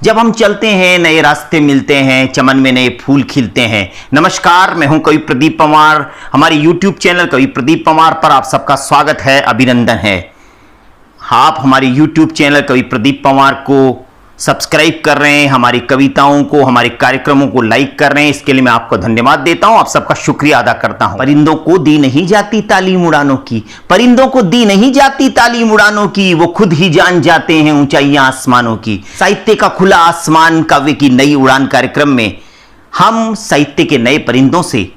जब हम चलते हैं नए रास्ते मिलते हैं, चमन में नए फूल खिलते हैं। नमस्कार, मैं हूं कवि प्रदीप पंवार। हमारे YouTube चैनल कवि प्रदीप पंवार पर आप सबका स्वागत है, अभिनंदन है। आप हमारे YouTube चैनल कवि प्रदीप पंवार को सब्सक्राइब कर रहे हैं, हमारी कविताओं को, हमारे कार्यक्रमों को लाइक कर रहे हैं, इसके लिए मैं आपको धन्यवाद देता हूं, आप सबका शुक्रिया अदा करता हूं। परिंदों को दी नहीं जाती तालीम उड़ानों की, परिंदों को दी नहीं जाती तालीम उड़ानों की, वो खुद ही जान जाते हैं ऊंचाइयां आसमानों की। साहित्य का खुला आसमान, काव्य की नई उड़ान कार्यक्रम में हम साहित्य के नए परिंदों से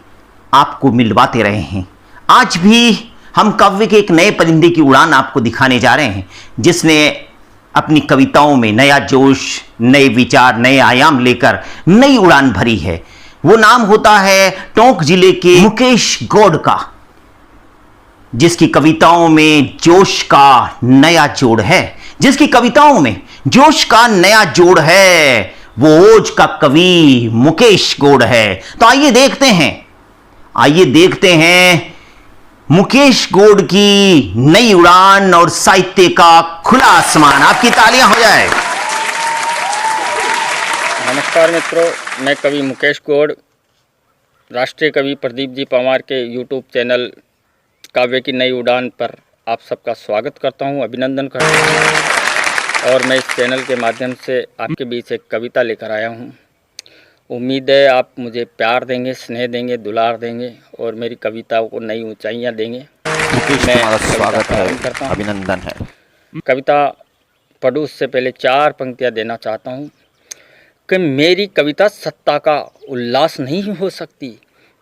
आपको मिलवाते रहे हैं। आज भी हम काव्य के एक नए परिंदे की उड़ान आपको दिखाने जा रहे हैं, जिसने अपनी कविताओं में नया जोश, नए विचार, नए आयाम लेकर नई उड़ान भरी है। वो नाम होता है टोंक जिले के मुकेश गौड़ का, जिसकी कविताओं में जोश का नया जोड़ है, जिसकी कविताओं में जोश का नया जोड़ है। वो ओज का कवि मुकेश गौड़ है। तो आइए देखते हैं मुकेश गौड़ की नई उड़ान और साहित्य का खुला आसमान। आपकी तालियां हो जाए। नमस्कार मित्रों, मैं कवि मुकेश गौड़ राष्ट्रीय कवि प्रदीप जी पंवार के YouTube चैनल काव्य की नई उड़ान पर आप सबका स्वागत करता हूं, अभिनंदन करता हूं। और मैं इस चैनल के माध्यम से आपके बीच एक कविता लेकर आया हूं। उम्मीद है आप मुझे प्यार देंगे, स्नेह देंगे, दुलार देंगे और मेरी कविताओं को नई ऊंचाइयां देंगे। मुकेश, तुम्हारा स्वागत है, अभिनंदन है। कविता पढ़ूं उससे पहले 4 पंक्तियां देना चाहता हूं कि मेरी कविता सत्ता का उल्लास नहीं हो सकती,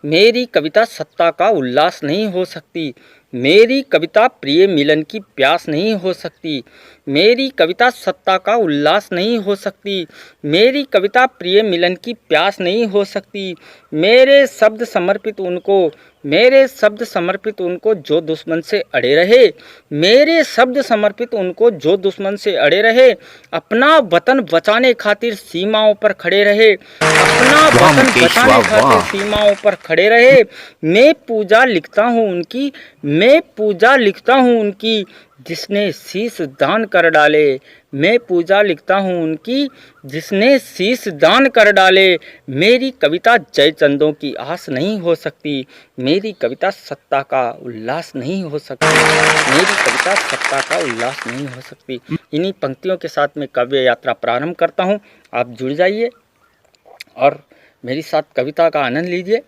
मेरी कविता सत्ता का उल्लास नहीं हो सकती, मेरी कविता प्रिय मिलन की प्यास नहीं हो सकती, मेरी कविता सत्ता का उल्लास नहीं हो सकती, मेरी कविता प्रिय मिलन की प्यास नहीं हो सकती। मेरे शब्द समर्पित उनको, मेरे शब्द समर्पित उनको जो दुश्मन से अड़े रहे, मेरे शब्द समर्पित उनको जो दुश्मन से अड़े रहे, अपना वतन बचाने खातिर सीमाओं पर खड़े रहे, अपना वतन बचाने खातिर सीमाओं पर खड़े रहे। मैं पूजा लिखता हूँ उनकी, मैं पूजा लिखता हूँ उनकी जिसने शीश दान कर डाले, मैं पूजा लिखता हूँ उनकी जिसने शीश दान कर डाले। मेरी कविता जयचंदों की आस नहीं हो सकती, मेरी कविता सत्ता का उल्लास नहीं हो सकती, मेरी कविता सत्ता का उल्लास नहीं हो सकती। इन्हीं पंक्तियों के साथ मैं काव्य यात्रा प्रारंभ करता हूँ। आप जुड़ जाइए और मेरी साथ कविता का आनंद लीजिए।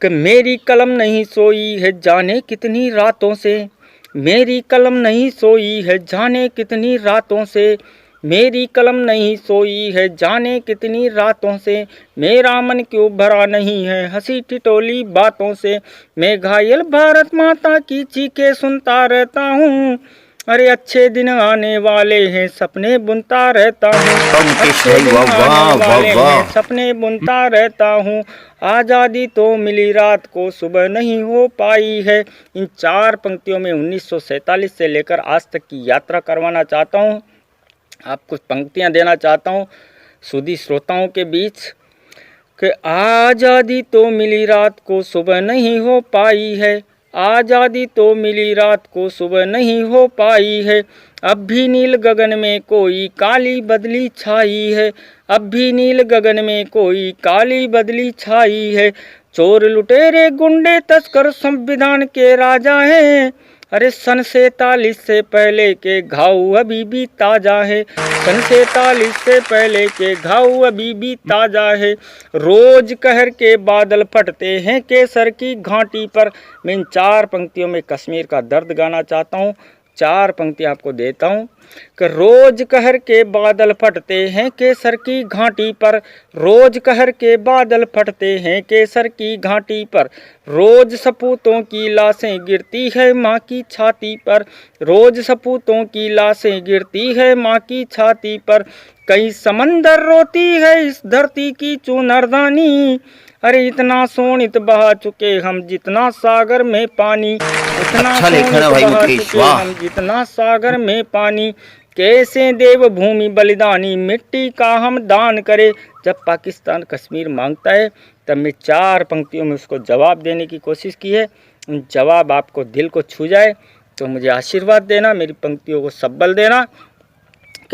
कि मेरी कलम नहीं सोई है जाने कितनी रातों से, मेरी कलम नहीं सोई है जाने कितनी रातों से, मेरी कलम नहीं सोई है जाने कितनी रातों से, मेरा मन क्यों भरा नहीं है हंसी ठिठोली बातों से, मैं घायल भारत माता की चीखें सुनता रहता हूँ, अरे अच्छे दिन आने वाले हैं सपने बुनता रहता हूँ, अच्छे दिन आने वाले हैं सपने बुनता रहता हूँ। आज़ादी तो मिली रात को सुबह नहीं हो पाई है। इन 4 पंक्तियों में 1947 से लेकर आज तक की यात्रा करवाना चाहता हूँ। आप कुछ पंक्तियाँ देना चाहता हूँ सुधी श्रोताओं के बीच कि आज़ादी तो मिली रात को सुबह नहीं हो पाई है, आज़ादी तो मिली रात को सुबह नहीं हो पाई है, अब भी नील गगन में कोई काली बदली छाई है, अब भी नील गगन में कोई काली बदली छाई है, चोर लुटेरे गुंडे तस्कर संविधान के राजा हैं, अरे सन 47 से पहले के घाव अभी भी ताज़ा है, सन 47 से पहले के घाव अभी भी ताज़ा है। रोज कहर के बादल फटते हैं केसर की घाटी पर। मैं इन 4 पंक्तियों में कश्मीर का दर्द गाना चाहता हूँ। 4 पंक्तियाँ आपको देता हूँ कि रोज कहर के बादल फटते हैं केसर की घाटी पर, रोज कहर के बादल फटते हैं केसर की घाटी पर, रोज सपूतों की लाशें गिरती है माँ की छाती पर, रोज सपूतों की लाशें गिरती है माँ की छाती पर, कई समंदर रोती है इस धरती की चुनरदानी, अरे इतना सोनित बहा चुके हम जितना सागर में पानी, इतना सोनित बहा चुके हम जितना सागर में पानी, कैसे देव भूमि बलिदानी मिट्टी का हम दान करें। जब पाकिस्तान कश्मीर मांगता है तब मैं 4 पंक्तियों में उसको जवाब देने की कोशिश की है। जवाब आपको दिल को छू जाए तो मुझे आशीर्वाद देना, मेरी पंक्तियों को सब्बल देना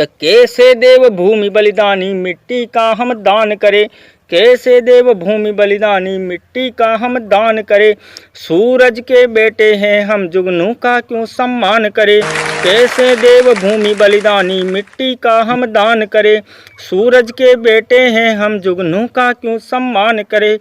कि कैसे देव भूमि बलिदानी मिट्टी का हम दान करें, कैसे देव भूमि बलिदानी मिट्टी का हम दान करें। सूरज के बेटे हैं हम जुगनू का क्यों सम्मान करें, कैसे देव भूमि बलिदानी मिट्टी का हम दान करें। सूरज के बेटे हैं हम जुगनू का क्यों सम्मान करें।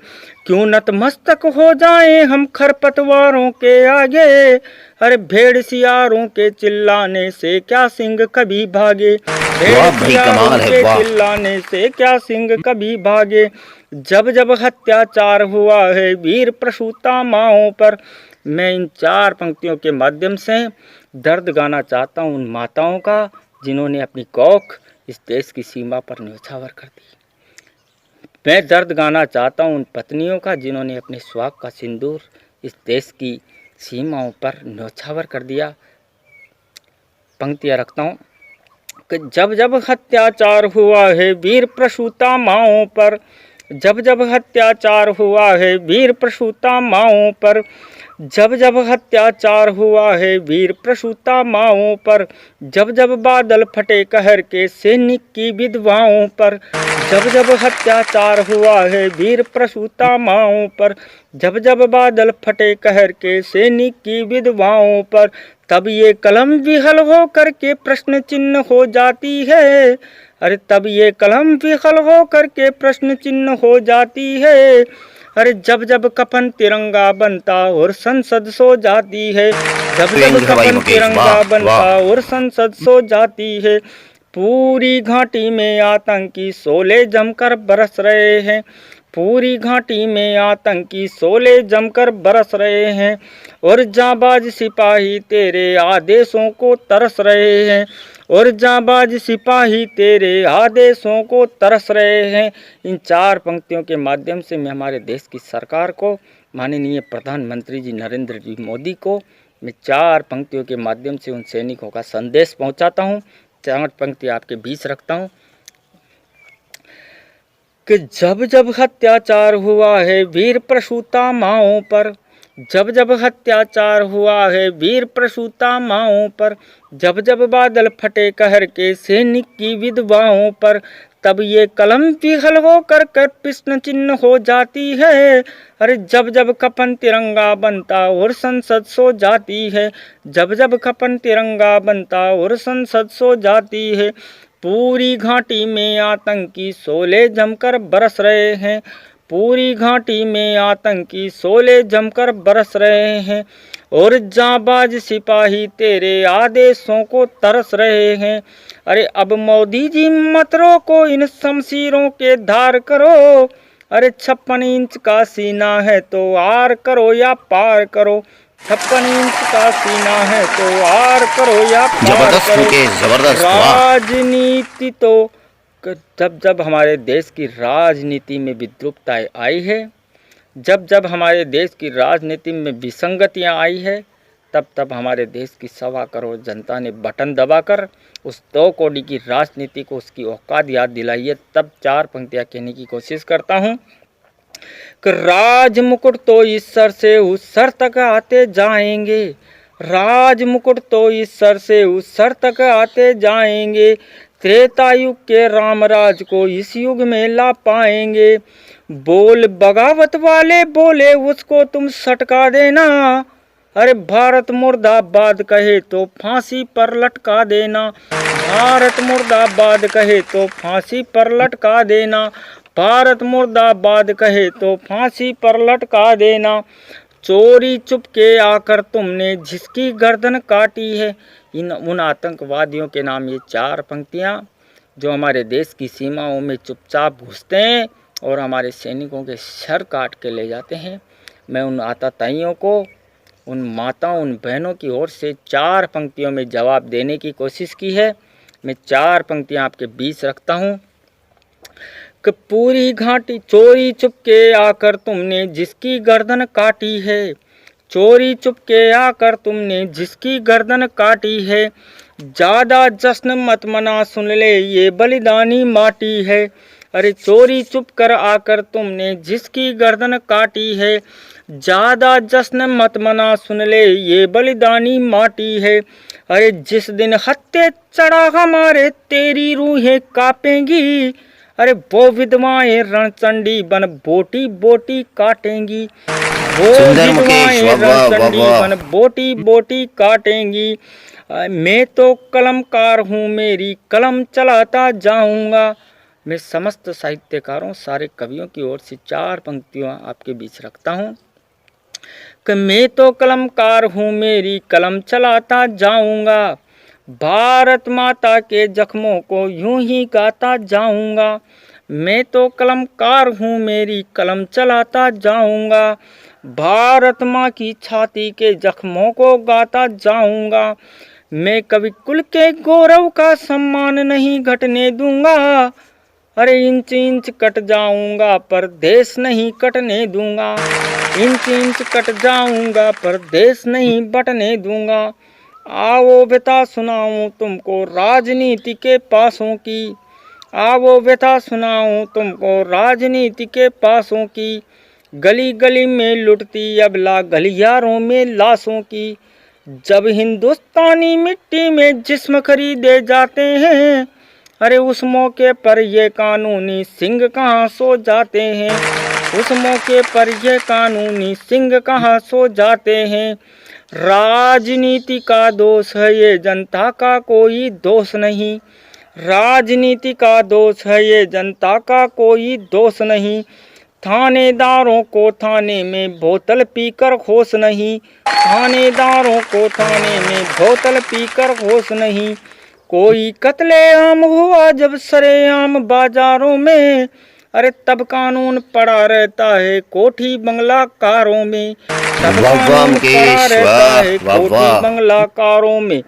क्यों नतमस्तक हो जाएं हम खरपतवारों के आगे, अरे भेड़ सियारों के चिल्लाने से क्या सिंह कभी भागे, भेड़ सियारों के चिल्लाने से क्या सिंह कभी भागे। जब जब अत्याचार हुआ है वीर प्रसूता माओं पर। मैं इन 4 पंक्तियों के माध्यम से दर्द गाना चाहता हूँ उन माताओं का जिन्होंने अपनी कोख इस देश की सीमा पर न्यौछावर कर दी। मैं दर्द गाना चाहता हूँ उन पत्नियों का जिन्होंने अपने सुहाग का सिंदूर इस देश की सीमाओं पर न्यौछावर कर दिया। पंक्तियाँ रखता हूँ कि जब जब अत्याचार हुआ है वीर प्रसूता माओं पर, जब जब अत्याचार हुआ है वीर प्रसूता माओं पर, जब जब अत्याचार हुआ है वीर प्रसूता माओं पर, जब जब बादल फटे कहर के सैनिक की विधवाओं पर, जब जब अत्याचार हुआ है वीर प्रसूता माओं पर, जब जब बादल फटे कहर के सैनिक की विधवाओं पर, तब ये कलम विहल हो करके प्रश्न चिन्ह हो जाती है, अरे तब ये कलम विहल हो करके प्रश्न चिन्ह हो जाती है। अरे जब जब कफन तिरंगा बनता और संसद सो जाती है, जब जब कफन तिरंगा बनता और संसद सो जाती है। पूरी घाटी में आतंकी शोले जमकर बरस रहे हैं, पूरी घाटी में आतंकी शोले जमकर बरस रहे हैं, और जाबाज सिपाही तेरे आदेशों को तरस रहे हैं, और जाबाज सिपाही तेरे आदेशों को तरस रहे हैं। इन 4 पंक्तियों के माध्यम से मैं हमारे देश की सरकार को, माननीय प्रधानमंत्री जी नरेंद्र जी मोदी को, मैं 4 पंक्तियों के माध्यम से उन सैनिकों का संदेश पहुंचाता हूं। 4 पंक्ति आपके बीच रखता हूं कि जब जब अत्याचार हुआ है वीर प्रसूता माओं पर, जब जब अत्याचार हुआ है वीर प्रसूता माओं पर, जब जब बादल फटे कहर के सैनिक की विधवाओं पर, तब ये कलम विहल हो कर प्रश्न चिन्ह हो जाती है। अरे जब जब कफन तिरंगा बनता और संसद सो जाती है, जब जब कफन तिरंगा बनता और संसद सो जाती है। पूरी घाटी में आतंकी शोले जमकर बरस रहे हैं, पूरी घाटी में आतंकी शोले जमकर बरस रहे हैं, और जाबाज सिपाही तेरे आदेशों को तरस रहे हैं। अरे अब मोदी जी मत रोको इन शमशीरों के धार करो, अरे 56 इंच का सीना है तो आर करो या पार करो, 56 इंच का सीना है तो आर करो या पार करो। राजनीति तो जब जब हमारे देश की राजनीति में विद्रूपता आई है, जब जब हमारे देश की राजनीति में विसंगतियां आई है, तब तब हमारे देश की 1.25 करोड़ जनता ने बटन दबाकर उस 2 कौड़ी की राजनीति को उसकी औकात याद दिलाई है। तब 4 पंक्तियां कहने की कोशिश करता हूं कि राज मुकुट तो इस सर से उस सर तक आते जाएंगे, राज मुकुट तो इस सर से उस सर तक आते जाएंगे, त्रेता युग के रामराज को इस युग में ला पाएंगे। बोल बगावत वाले बोले उसको तुम सटका देना, अरे भारत मुर्दाबाद कहे तो फांसी पर लटका देना, भारत मुर्दाबाद कहे तो फांसी पर लटका देना, भारत मुर्दाबाद कहे तो फांसी पर लटका देना। चोरी चुपके आकर तुमने जिसकी गर्दन काटी है। उन आतंकवादियों के नाम ये 4 पंक्तियाँ जो हमारे देश की सीमाओं में चुपचाप घुसते हैं और हमारे सैनिकों के सर काट के ले जाते हैं। मैं उन आतताइयों को, उन माताओं, उन बहनों की ओर से 4 पंक्तियों में जवाब देने की कोशिश की है। मैं 4 पंक्तियाँ आपके बीच रखता हूँ कि पूरी घाटी चोरी चुपके आकर तुमने जिसकी गर्दन काटी है, चोरी चुपके आकर तुमने जिसकी गर्दन काटी है, ज़्यादा जश्न मत मना सुन ले ये बलिदानी माटी है। अरे चोरी चुप कर आकर तुमने जिसकी गर्दन काटी है, ज़्यादा जश्न मत मना सुन ले ये बलिदानी माटी है। अरे जिस दिन हत्थे चढ़ा हमारे तेरी रूहें कांपेंगी, अरे वो विधवाएं रणचंडी बन बोटी बोटी काटेंगी, वो सुंदर मुकेश, विधवाएं वाह वाह वाह रणचंडी वाह। बन बोटी बोटी काटेंगी। मैं तो कलमकार हूँ, मेरी कलम चलाता जाऊंगा। मैं समस्त साहित्यकारों, सारे कवियों की ओर से 4 पंक्तियाँ आपके बीच रखता हूँ कि मैं तो कलमकार हूँ, मेरी कलम चलाता जाऊंगा। भारत माता के जख्मों को यूं ही गाता जाऊंगा। मैं तो कलमकार हूँ, मेरी कलम चलाता जाऊंगा। भारत माँ की छाती के जख्मों को गाता जाऊंगा। मैं कवि कुल के गौरव का सम्मान नहीं घटने दूंगा। अरे इंच इंच कट जाऊंगा पर देश नहीं कटने दूंगा। इंच इंच कट जाऊंगा पर देश नहीं बटने दूंगा। आओ व्यथा सुनाऊं तुमको राजनीति के पासों की। आओ व्यथा सुनाऊं तुमको राजनीति के पासों की। गली गली में लुटती अबला गलियारों में लाशों की। जब हिंदुस्तानी मिट्टी में जिस्म खरीदे जाते हैं, अरे उस मौके पर ये कानूनी सिंह कहाँ सो जाते हैं। उस मौके पर ये कानूनी सिंह कहाँ सो जाते हैं। राजनीति का दोष है ये, जनता का कोई दोष नहीं। राजनीति का दोष है ये, जनता का कोई दोष नहीं। थानेदारों को थाने में बोतल पीकर होश नहीं। थानेदारों को थाने में बोतल पीकर होश नहीं। कोई कत्लेआम हुआ जब सरेआम बाजारों में, अरे तब कानून पड़ा रहता है कोठी बंगला कारों में। तब कानून पड़ा रहता है कोठी बंगला कारों में।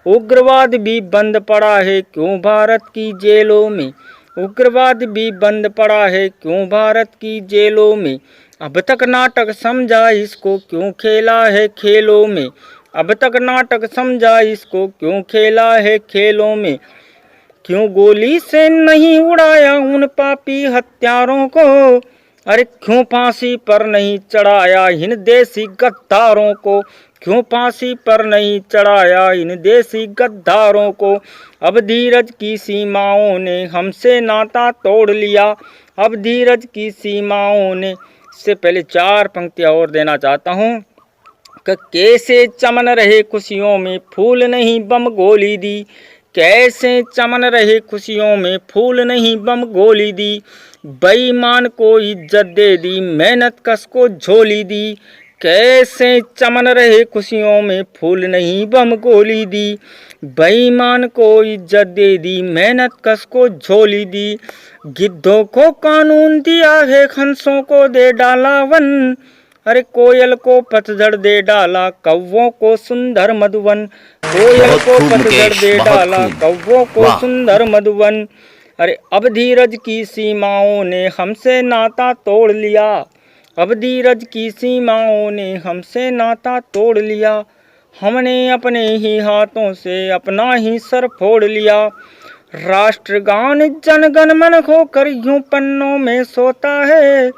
उग्रवाद भी बंद पड़ा है क्यों भारत की जेलों में। उग्रवाद भी बंद पड़ा है क्यों भारत की जेलों में। अब तक नाटक समझा इसको क्यों खेला है खेलों में। अब तक नाटक समझा इसको क्यों खेला है खेलों में। क्यों गोली से नहीं उड़ाया उन पापी हत्यारों को। अरे क्यों फांसी पर नहीं चढ़ाया इन देसी गद्दारों को। क्यों फांसी पर नहीं चढ़ाया इन देसी गद्दारों को। अब धीरज की सीमाओं ने हमसे नाता तोड़ लिया। अब धीरज की सीमाओं ने। इससे पहले 4 पंक्तियाँ और देना चाहता हूँ कि कैसे चमन रहे खुशियों में फूल नहीं बम गोली दी। कैसे चमन रहे खुशियों में फूल नहीं बम गोली दी। बेईमान को इज्जत दे दी मेहनत कस को झोली दी। कैसे चमन रहे खुशियों में फूल नहीं बम गोली दी। बेईमान को इज्जत दे दी मेहनत कस को झोली दी। गिद्धों को कानून दिया है हंसों को दे डाला वन। अरे कोयल को पतझड़ दे डाला कौवों को सुंदर मधुवन। कोयल को पतझड़ दे डाला कौवों को सुंदर मधुवन। अरे अब धीरज की सीमाओं ने हमसे नाता तोड़ लिया। अब धीरज की सीमाओं ने हमसे नाता तोड़ लिया। हमने अपने ही हाथों से अपना ही सर फोड़ लिया। राष्ट्रगान जनगण मन होकर यूं पन्नों में सोता है।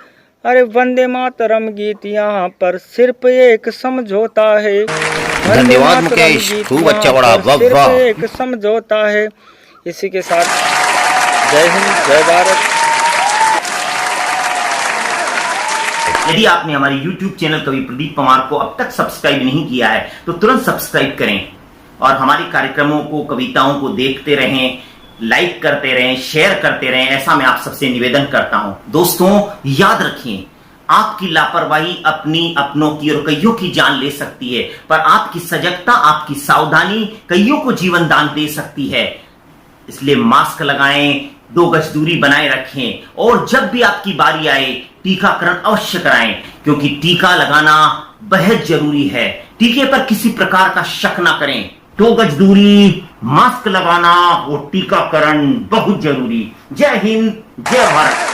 अरे वंदे मातरम गीत यहाँ पर सिर्फ एक समझौता है। धन्यवाद मुकेश, खूब अच्छा पढ़ा, वाह वाह। एक समझौता है। इसी के साथ जय हिंद, जय भारत। यदि आपने हमारे YouTube चैनल कवि प्रदीप पंवार को अब तक सब्सक्राइब नहीं किया है तो तुरंत सब्सक्राइब करें और हमारे कार्यक्रमों को, कविताओं को देखते रहें, लाइक करते रहें, शेयर करते रहें, ऐसा मैं आप सबसे निवेदन करता हूं। दोस्तों याद रखिए, आपकी लापरवाही अपनी, अपनों की और कईयों की जान ले सकती है, पर आपकी सजगता, आपकी सावधानी कईयों को जीवन दान दे सकती है। इसलिए मास्क लगाएं, 2 गज दूरी बनाए रखें और जब भी आपकी बारी आए टीकाकरण अवश्य कराएं, क्योंकि टीका लगाना बेहद जरूरी है। टीके पर किसी प्रकार का शक ना करें। 2 गज दूरी, मास्क लगाना और टीकाकरण बहुत जरूरी। जय हिंद, जय भारत।